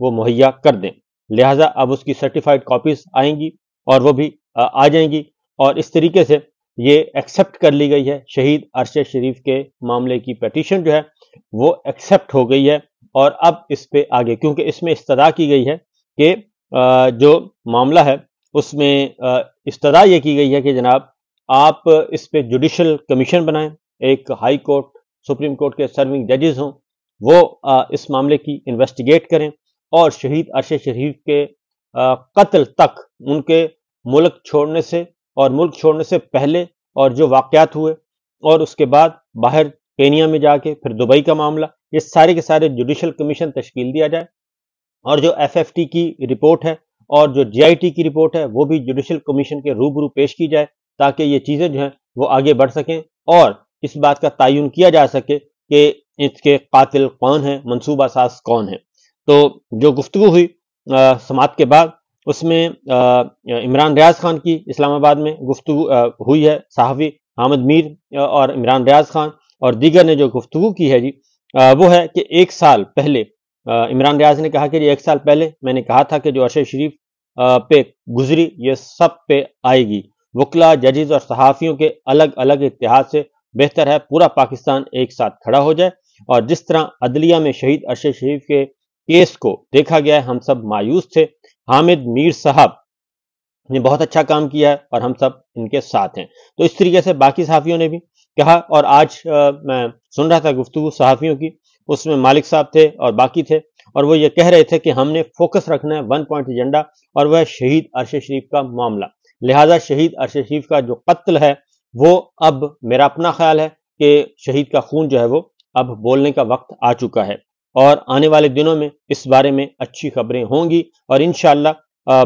وہ مہیا کر دیں. لہٰذا اب اس کی سرٹیفائڈ کاپیز آئیں گی اور وہ بھی آ جائیں گی، اور اس طریقے سے یہ ایکسیپٹ کر لی گئی ہے. شہید ارشد شریف کے معاملے کی پیٹیشن جو ہے وہ ایکسیپٹ ہو گئی ہے، اور اب اس پہ آگے، کیونکہ اس میں استدعا کی گئی ہے کہ جو معاملہ ہے اس میں استدعا یہ کی گئی ہے کہ جناب آپ اس پہ جوڈیشل کمیشن بنائیں، ایک ہائی کورٹ سپریم کورٹ کے سرونگ ججز ہوں، وہ اس معاملے کی انویسٹیگیٹ کریں، اور شہید ارشد شریف کے قتل تک ان کے ملک چھوڑنے سے اور ملک چھوڑنے سے پہلے اور جو واقعات ہوئے، اور اس کے بعد باہر کینیا میں جا کے پھر دبئی کا معاملہ، یہ سارے کے سارے جوڈیشل کمیشن تشکیل دیا جائے، اور جو ایف ایف ٹی کی رپورٹ ہے اور جو جے آئی ٹی کی رپورٹ ہے وہ بھی جوڈیشل کمیشن کے روبرو پیش کی جائے، تاکہ یہ چیزیں جو ہیں وہ آگے بڑھ سکیں اور اس بات کا تعین کیا جا سکے کہ اس کے قاتل کون ہیں، منصوبہ ساز کون ہیں. تو جو گفتگو ہوئی سماعت کے بعد، اس میں عمران ریاض خان کی اسلام آباد میں گفتگو ہوئی ہے. صحافی حامد میر اور عمران ریاض خان اور دیگر نے جو گفتگو کی ہے جی، وہ ہے کہ 1 سال پہلے عمران ریاض نے کہا کہ جی 1 سال پہلے میں نے کہا تھا کہ جو ارشد شریف پہ گزری یہ سب پہ آئے گی. وکلا، ججز اور صحافیوں کے الگ الگ اتحاد سے بہتر ہے پورا پاکستان ایک ساتھ کھڑا ہو جائے، اور جس طرح عدلیہ میں شہید ارشد شریف کے کیس کو دیکھا گیا ہے ہم سب مایوس تھے. حامد میر صاحب نے بہت اچھا کام کیا ہے اور ہم سب ان کے ساتھ ہیں. تو اس طریقے سے باقی صحافیوں نے بھی کہا، اور آج میں سن رہا تھا گفتگو صحافیوں کی، اس میں مالک صاحب تھے اور باقی تھے، اور وہ یہ کہہ رہے تھے کہ ہم نے فوکس رکھنا ہے 1 پوائنٹ ایجنڈا، اور وہ ہے شہید ارشد شریف کا معاملہ. لہٰذا شہید ارشد شریف کا جو قتل ہے وہ اب میرا اپنا خیال ہے کہ شہید کا خون جو ہے وہ اب بولنے کا وقت آ چکا ہے، اور آنے والے دنوں میں اس بارے میں اچھی خبریں ہوں گی، اور انشاءاللہ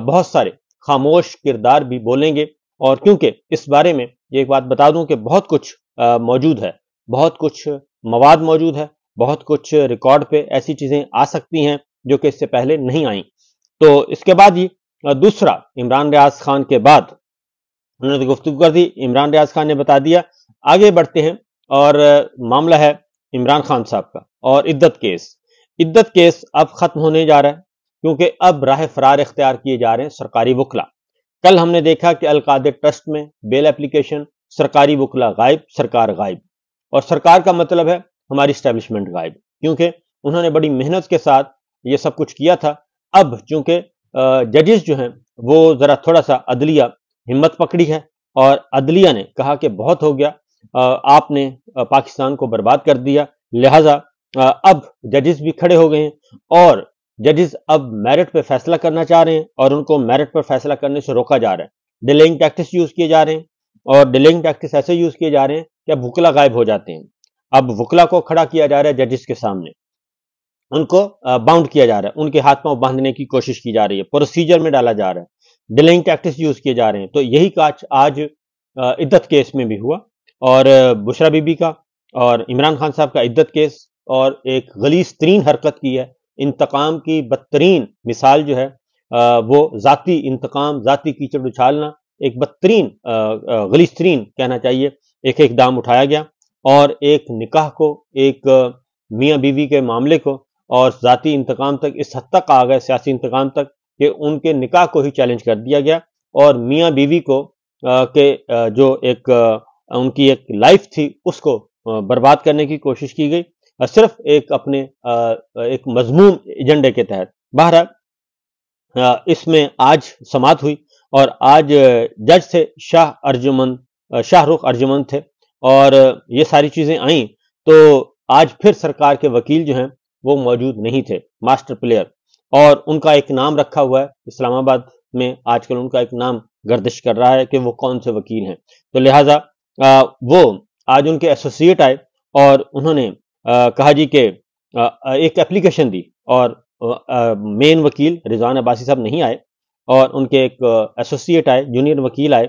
بہت سارے خاموش کردار بھی بولیں گے. اور کیونکہ اس بارے میں یہ ایک بات بتا دوں کہ بہت کچھ موجود ہے، بہت کچھ مواد موجود ہے، بہت کچھ ریکارڈ پہ ایسی چیزیں آ سکتی ہیں جو کہ اس سے پہلے نہیں آئیں. تو اس کے بعد یہ دوسرا عمران ریاض خان کے بعد انہوں نے گفتگو کر دی. عمران ریاض خان نے بتا دیا. آگے بڑھتے ہیں، اور معاملہ ہے عمران خان صاحب کا اور عدت کیس. عدت کیس اب ختم ہونے جا رہا ہے، کیونکہ اب راہ فرار اختیار کیے جا رہے ہیں سرکاری وکلا. کل ہم نے دیکھا کہ القادر ٹرسٹ میں بیل اپلیکیشن، سرکاری وکلا غائب، سرکار غائب. اور سرکار کا مطلب ہے ہماری اسٹیبلشمنٹ غائب، کیونکہ انہوں نے بڑی محنت کے ساتھ یہ سب کچھ کیا تھا. اب چونکہ ججز جو ہیں وہ ذرا تھوڑا سا عدلیہ ہمت پکڑی ہے، اور عدلیہ نے کہا کہ بہت ہو گیا، آپ نے پاکستان کو برباد کر دیا. لہٰذا اب ججز بھی کھڑے ہو گئے ہیں، اور ججز اب میرٹ پہ فیصلہ کرنا چاہ رہے ہیں، اور ان کو میرٹ پر فیصلہ کرنے سے روکا جا رہا ہے. ڈیلیئنگ ٹیکٹس یوز کیے جا رہے ہیں، اور ڈیلیئنگ ٹیکٹس ایسے یوز کیے جا رہے ہیں کہ اب وکلا غائب ہو جاتے ہیں. اب وکلا کو کھڑا کیا جا رہا ہے ججز کے سامنے، ان کو باؤنڈ کیا جا رہا ہے، ان کے ہاتھ پاؤں باندھنے کی کوشش کی جا رہی ہے، پروسیجر میں ڈالا جا رہا ہے، ڈیلیئنگ ٹیکٹس یوز کیے جا رہے ہیں. تو یہی کاج آج عدت کیس میں بھی ہوا، اور بشرا بی بی کا اور عمران خان صاحب کا عدت کیس، اور ایک غلیظ ترین حرکت کی ہے. انتقام کی بدترین مثال جو ہے وہ ذاتی انتقام، ذاتی کیچڑ اچھالنا، ایک بدترین غلیظ ترین کہنا چاہیے ایک اقدام اٹھایا گیا، اور ایک نکاح کو، ایک میاں بیوی کے معاملے کو، اور ذاتی انتقام تک اس حد تک آ گئے، سیاسی انتقام تک، کہ ان کے نکاح کو ہی چیلنج کر دیا گیا، اور میاں بیوی کو کہ جو ایک ان کی ایک لائف تھی اس کو برباد کرنے کی کوشش کی گئی، صرف ایک اپنے ایک مذموم ایجنڈے کے تحت. بہرحال اس میں آج سماعت ہوئی، اور آج جج سے شاہ رخ ارجمند تھے، اور یہ ساری چیزیں آئیں. تو آج پھر سرکار کے وکیل جو ہیں وہ موجود نہیں تھے، ماسٹر پلیئر، اور ان کا ایک نام رکھا ہوا ہے اسلام آباد میں. آج کل ان کا ایک نام گردش کر رہا ہے کہ وہ کون سے وکیل ہیں. تو لہٰذا وہ آج ان کے ایسوسیٹ آئے، اور انہوں نے کہا جی کہ ایک اپلیکیشن دی، اور مین وکیل رضوان عباسی صاحب نہیں آئے، اور ان کے ایک ایسوسیٹ آئے، جونیئر وکیل آئے،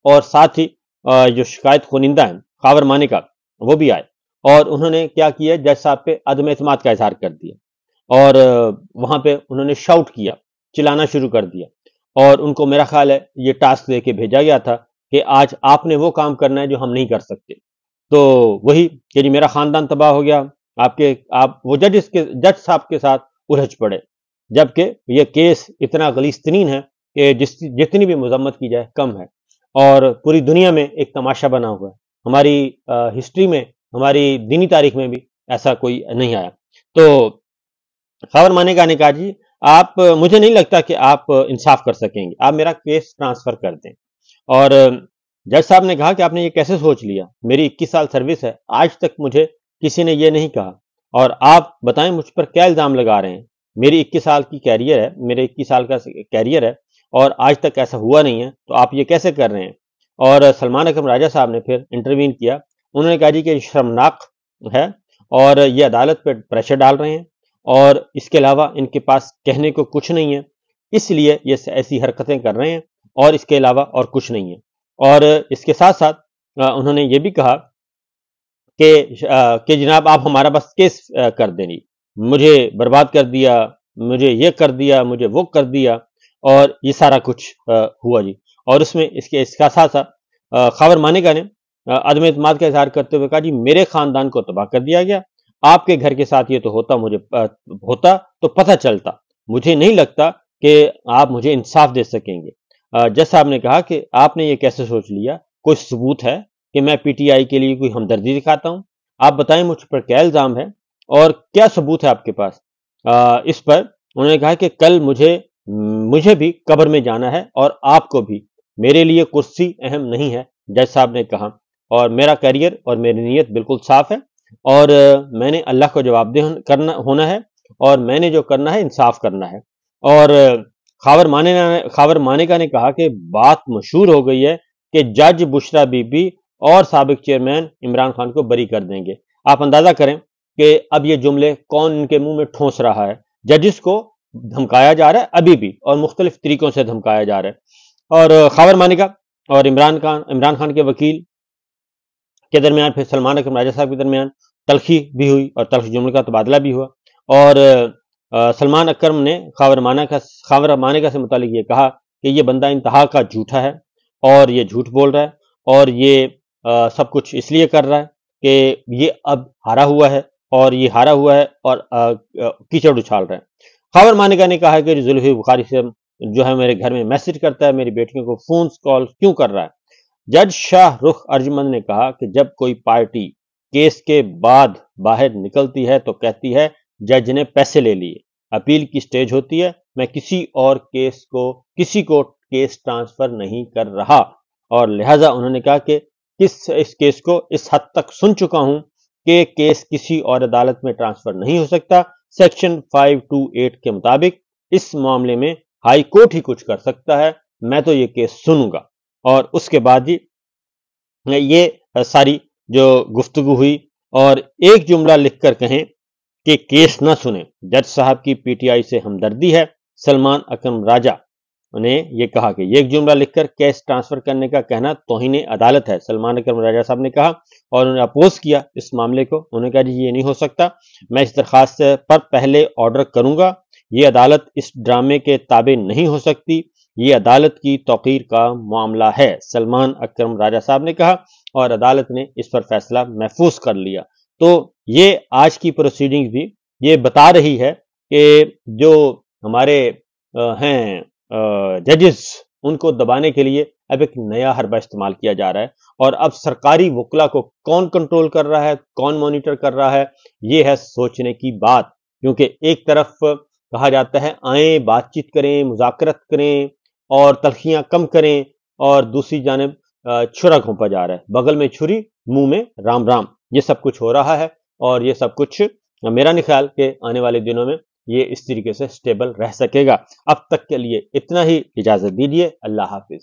اور ساتھ ہی جو شکایت کنندہ ہیں خاور مانے کا وہ بھی آئے. اور انہوں نے کیا کیا، جج صاحب پہ عدم اعتماد کا اظہار کر دیا، اور وہاں پہ انہوں نے شاؤٹ کیا، چلانا شروع کر دیا. اور ان کو میرا خیال ہے یہ ٹاسک دے کے بھیجا گیا تھا کہ آج آپ نے وہ کام کرنا ہے جو ہم نہیں کر سکتے. تو وہی کہ جی میرا خاندان تباہ ہو گیا، آپ وہ جج صاحب کے ساتھ الجھ پڑے. جبکہ یہ کیس اتنا غلیظ ترین ہے کہ جتنی بھی مذمت کی جائے کم ہے، اور پوری دنیا میں ایک تماشا بنا ہوا ہے. ہماری ہسٹری میں، ہماری دینی تاریخ میں بھی ایسا کوئی نہیں آیا. تو خاور مانیکا نے کہا جی آپ، مجھے نہیں لگتا کہ آپ انصاف کر سکیں گے، آپ میرا کیس ٹرانسفر کر دیں. اور جج صاحب نے کہا کہ آپ نے یہ کیسے سوچ لیا، میری 21 سال سروس ہے، آج تک مجھے کسی نے یہ نہیں کہا، اور آپ بتائیں مجھ پر کیا الزام لگا رہے ہیں. میری 21 سال کی کیریئر ہے، میرے 21 سال کا کیریئر ہے، اور آج تک ایسا ہوا نہیں ہے، تو آپ یہ کیسے کر رہے ہیں. اور سلمان اکرم راجہ صاحب نے پھر انٹروین کیا. انہوں نے کہا جی کہ یہ شرمناک ہے، اور یہ عدالت پہ پریشر ڈال رہے ہیں، اور اس کے علاوہ ان کے پاس کہنے کو کچھ نہیں ہے، اس لیے یہ ایسی حرکتیں کر رہے ہیں، اور اس کے علاوہ اور کچھ نہیں ہے. اور اس کے ساتھ ساتھ انہوں نے یہ بھی کہا کہ جناب آپ ہمارا بس کیس کر دیں جی، مجھے برباد کر دیا، مجھے یہ کر دیا، مجھے وہ کر دیا، اور یہ سارا کچھ ہوا جی. اور اس میں اس کا ساتھ ساتھ خاور مانیکا نے عدم اعتماد کا اظہار کرتے ہوئے کہا جی میرے خاندان کو تباہ کر دیا گیا، آپ کے گھر کے ساتھ یہ تو ہوتا، مجھے ہوتا تو پتہ چلتا، مجھے نہیں لگتا کہ آپ مجھے انصاف دے سکیں گے. جج صاحب نے کہا کہ آپ نے یہ کیسے سوچ لیا، کوئی ثبوت ہے کہ میں پی ٹی آئی کے لیے کوئی ہمدردی دکھاتا ہوں؟ آپ بتائیں مجھ پر کیا الزام ہے اور کیا ثبوت ہے آپ کے پاس. اس پر انہوں نے کہا کہ کل مجھے بھی قبر میں جانا ہے، اور آپ کو بھی، میرے لیے کرسی اہم نہیں ہے، جج صاحب نے کہا، اور میرا کیریئر اور میری نیت بالکل صاف ہے، اور میں نے اللہ کو جواب دہ ہونا ہے، اور میں نے جو کرنا ہے انصاف کرنا ہے. اور خاور مانیکا نے کہا کہ بات مشہور ہو گئی ہے کہ جج بشرا بی بی اور سابق چیئرمین عمران خان کو بری کر دیں گے. آپ اندازہ کریں کہ اب یہ جملے کون ان کے منہ میں ٹھونس رہا ہے. ججز کو دھمکایا جا رہا ہے ابھی بھی، اور مختلف طریقوں سے دھمکایا جا رہا ہے. اور خاور مانیکا اور عمران خان کے وکیل کے درمیان، پھر سلمان اکرم راجہ صاحب کے درمیان تلخی بھی ہوئی، اور تلخ جملے کا تبادلہ بھی ہوا. اور سلمان اکرم نے خاور مانیکا سے متعلق یہ کہا کہ یہ بندہ انتہا کا جھوٹا ہے، اور یہ جھوٹ بول رہا ہے، اور یہ سب کچھ اس لیے کر رہا ہے کہ یہ اب ہارا ہوا ہے، اور یہ ہارا ہوا ہے اور کیچڑ اچھال رہا ہے. خاور مانیکا نے کہا کہ زلفی بخاری سے جو ہے میرے گھر میں میسج کرتا ہے، میری بیٹیوں کو فونز کال کیوں کر رہا ہے. جج شاہ رخ ارجمند نے کہا کہ جب کوئی پارٹی کیس کے بعد باہر نکلتی ہے تو کہتی ہے جج نے پیسے لے لیے، اپیل کی سٹیج ہوتی ہے، میں کسی کو کیس ٹرانسفر نہیں کر رہا. اور لہٰذا انہوں نے کہا کہ اس کیس کو اس حد تک سن چکا ہوں کہ کیس کسی اور عدالت میں ٹرانسفر نہیں ہو سکتا. سیکشن 528 کے مطابق اس معاملے میں ہائی کورٹ ہی کچھ کر سکتا ہے، میں تو یہ کیس سنوں گا. اور اس کے بعد ہی یہ ساری جو گفتگو ہوئی، اور ایک جملہ لکھ کر کہیں کہ کیس نہ سنیں، جج صاحب کی پی ٹی آئی سے ہمدردی ہے. سلمان اکرم راجہ نے یہ کہا کہ یہ ایک جملہ لکھ کر کیس ٹرانسفر کرنے کا کہنا توہین عدالت ہے، سلمان اکرم راجہ صاحب نے کہا. اور انہوں نے اپوز کیا اس معاملے کو. انہوں نے کہا جی یہ نہیں ہو سکتا، میں اس درخواست پر پہلے آرڈر کروں گا، یہ عدالت اس ڈرامے کے تابع نہیں ہو سکتی، یہ عدالت کی توقیر کا معاملہ ہے، سلمان اکرم راجہ صاحب نے کہا. اور عدالت نے اس پر فیصلہ محفوظ کر لیا. تو یہ آج کی پروسیڈنگز بھی یہ بتا رہی ہے کہ جو ہمارے ہیں ججز، ان کو دبانے کے لیے اب ایک نیا حربہ استعمال کیا جا رہا ہے. اور اب سرکاری وکلا کو کون کنٹرول کر رہا ہے، کون مانیٹر کر رہا ہے، یہ ہے سوچنے کی بات. کیونکہ ایک طرف کہا جاتا ہے آئیں بات چیت کریں، مذاکرت کریں، اور تلخیاں کم کریں، اور دوسری جانب چھرا گھونپا جا رہا ہے، بغل میں چھری منہ میں رام رام. یہ سب کچھ ہو رہا ہے، اور یہ سب کچھ میرا نہیں خیال کہ آنے والے دنوں میں یہ اس طریقے سے سٹیبل رہ سکے گا. اب تک کے لیے اتنا ہی، اجازت دیجیے، اللہ حافظ.